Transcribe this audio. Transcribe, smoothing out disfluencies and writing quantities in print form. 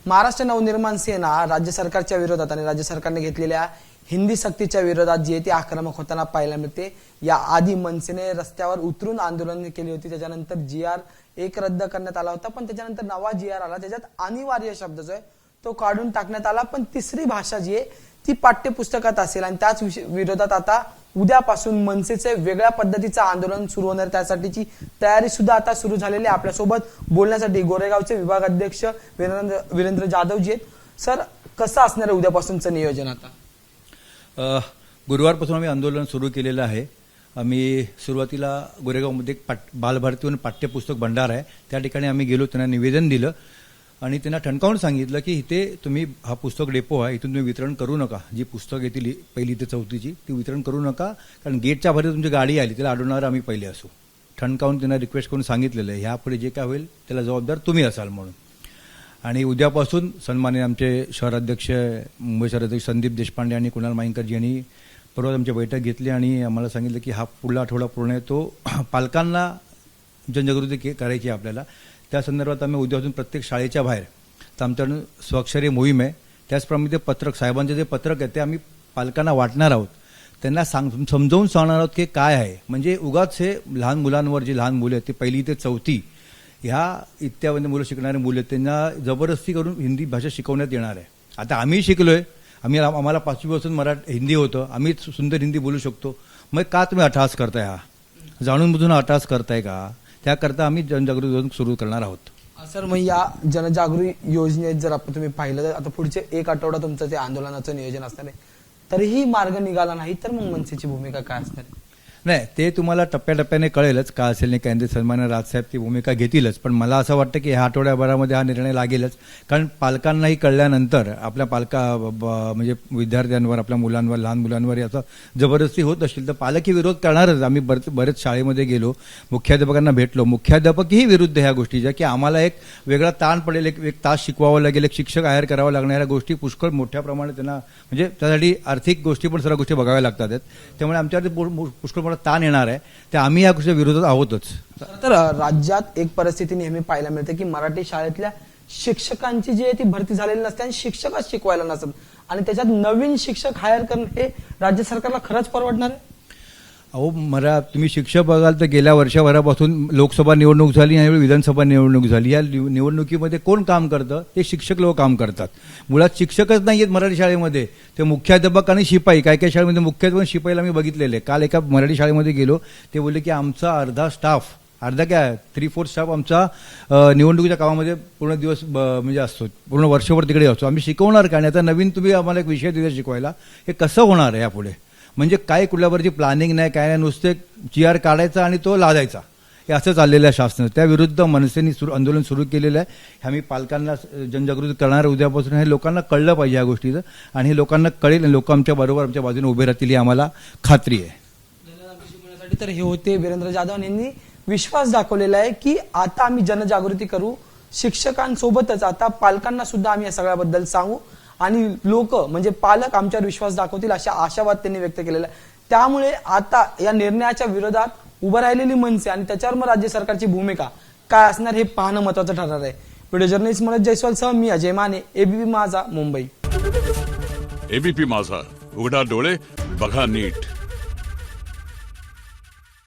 महाराष्ट्र नवनिर्माण सेना राज्य सरकारच्या विरोधात आणि राज्य सरकारने घेतलेल्या हिंदी सक्तीच्या विरोधात जी आहे ती आक्रमक होताना पाहायला मिळते। या आधी मनसेने रस्त्यावर उतरून आंदोलन केली होती, त्याच्यानंतर GR-1 रद्द करण्यात आला होता, पण त्याच्यानंतर नवा GR आला, त्याच्यात अनिवार्य शब्द जो आहे तो काढून टाकण्यात आला। पण तिसरी भाषा जी आहे ती पाठ्यपुस्तकात असेल आणि त्याच विरोधात आता उद्यापासून मनसेचे वेगळ्या पद्धतीचं आंदोलन सुरू होणार, त्यासाठीची तयारी सुद्धा आता सुरू झालेली आहे। आपल्यासोबत बोलण्यासाठी गोरेगावचे विभाग अध्यक्ष वीरेंद्र जाधव जी आहेत। सर, कसं असणार आहे उद्यापासूनचं नियोजन? आता गुरुवारपासून आम्ही आंदोलन सुरू केलेलं आहे। आम्ही सुरुवातीला गोरेगावमध्ये बालभारतीवर पाठ्यपुस्तक भंडार आहे, त्या ठिकाणी आम्ही गेलो, त्यांना निवेदन दिलं आणि त्यांना ठणकावून सांगितलं की इथे तुम्ही हा पुस्तक डेपो आहे, इथून तुम्ही वितरण करू नका। जी पुस्तक येतील 1ली ते 4थीची ती वितरण करू नका, कारण गेटच्या बाहेर तुमची गाडी आली त्याला अडवणार आम्ही पहिले असू। ठणकावून त्यांना रिक्वेस्ट करून सांगितलेलं आहे ह्यापुढे जे काय होईल त्याला जबाबदार तुम्ही असाल म्हणून। आणि उद्यापासून सन्माननीय आमचे शहराध्यक्ष मुंबई शहराध्यक्ष संदीप देशपांडे आणि कुणाल माईंकरजी यांनी परवा आमची बैठक घेतली आणि आम्हाला सांगितलं की हा पुढला आठवडा पूर्ण आहे तो पालकांना जनजागृती करायची आहे आपल्याला। त्या संदर्भात आम्ही उद्यापासून प्रत्येक शाळेच्या बाहेर तर आमच्याकडून स्वाक्षरी मोहीम आहे, त्याचप्रमाणे ते पत्रक साहेबांचे जे पत्रक आहे ते आम्ही पालकांना वाटणार आहोत, त्यांना समजावून सांगणार आहोत की काय आहे। म्हणजे उगाच हे लहान मुलांवर जी लहान मुलं आहेत ते 1ली ते 4थी ह्या इत्यादी मुलं शिकणारे मुलं त्यांना जबरदस्ती करून हिंदी भाषा शिकवण्यात येणार आहे। आता आम्ही शिकलोय, आम्हाला 5वी पासून हिंदी होतं, आम्ही सुंदर हिंदी बोलू शकतो, मग का तुम्ही अट्टहास करताय? हा जाणून बुजून अट्टहास करताय का? त्याकरता आम्ही जनजागृती सुरू करणार आहोत। सर, मग या जनजागृती योजनेत जर आपण तुम्ही पाहिलं तर आता पुढचे 1 आठवडा तुमचं ते आंदोलनाचं नियोजन असणार आहे, तरीही मार्ग निघाला नाही तर मग मनसेची भूमिका काय असणार आहे? नाही, ते तुम्हाला टप्प्याटप्प्याने कळेलच का असेल नाही, केंद्रीय सन्मान्य राजसाहेब ती भूमिका घेतीलच, पण मला असं वाटतं की ह्या आठवड्याभरामध्ये हा निर्णय लागेलच। कारण पालकांनाही कळल्यानंतर आपल्या म्हणजे विद्यार्थ्यांवर, आपल्या मुलांवर, लहान मुलांवर याचा जबरदस्ती होत असेल तर पालकही विरोध करणारच। आम्ही बरेच शाळेमध्ये गेलो, मुख्याध्यापकांना भेटलो, मुख्याध्यापकही विरुद्ध ह्या गोष्टीच्या की आम्हाला एक वेगळा ताण पडेल, एक तास शिकवावं लागेल, एक शिक्षक हायर करावा लागणाऱ्या गोष्टी पुष्कळ मोठ्या प्रमाणात त्यांना म्हणजे त्यासाठी आर्थिक गोष्टी पण सर्व गोष्टी बघाव्या लागतात, त्यामुळे आमच्यावरती पुष्कळ ताण येणार आहे, ते आम्ही या गोष्टी विरोधात आहोतच। तर राज्यात एक परिस्थिती नेहमी पाहायला मिळते की मराठी शाळेतल्या शिक्षकांची जी आहे ती भरती झालेली नसते आणि शिक्षकच शिकवायला नसतात आणि त्याच्यात नवीन शिक्षक हायर करणं हे राज्य सरकारला खरंच परवडणार आहे? अहो, तुम्ही शिक्षक बघाल तर गेल्या वर्षभरापासून लोकसभा निवडणूक झाली आणि विधानसभा निवडणूक झाली, या निवडणुकीमध्ये कोण काम करतं? ते शिक्षक लोक काम करतात। मुळात शिक्षकच नाही आहेत मराठी शाळेमध्ये, ते मुख्याध्यापक आणि शिपाई, काय काय शाळेमध्ये मुख्याध्यापक शिपाईला मी बघितलेले। काल एका मराठी शाळेमध्ये गेलो, ते बोलले की आमचा अर्धा काय 3/4 स्टाफ आमचा निवडणुकीच्या कामामध्ये पूर्ण दिवस म्हणजे असतो, पूर्ण वर्षभर तिकडे असतो। आम्ही शिकवणार का? आणि आता नवीन तुम्ही आम्हाला एक विषय दिला शिकवायला, हे कसं होणार आहे यापुढे? म्हणजे काय कुठल्यावरची प्लॅनिंग नाही, काय नाही, नुसते GR काढायचा आणि तो लादायचा, हे असं चाललेलं आहे शासनानं। त्या मनसेने आंदोलन सुरू केलेलं आहे। आम्ही पालकांना जनजागृती करणार उद्यापासून, हे लोकांना कळलं पाहिजे या गोष्टीचं आणि हे लोकांना कळेल, लोक आमच्या बरोबर आमच्या बाजूने उभे राहतील ही आम्हाला खात्री आहे। तर हे होते वीरेंद्र जाधव यांनी विश्वास दाखवलेला आहे की आता आम्ही जनजागृती करू, शिक्षकांसोबतच आता पालकांना सुद्धा आम्ही या सगळ्याबद्दल सांगू आणि लोक म्हणजे पालक आमच्यावर विश्वास दाखवतील अशा आशावाद त्यांनी व्यक्त केलेला आहे। त्यामुळे आता या निर्णयाच्या विरोधात उभं राहिलेली मनसे आणि त्याच्यावर मग राज्य सरकारची भूमिका काय असणार हे पाहणं महत्वाचं ठरणार आहे। व्हिडिओ जर्नलिस्ट मनोज जयस्वाल सह मी अजय माने, ABP माझा, मुंबई। ABP माझा, उघडा डोळे बघा नीट।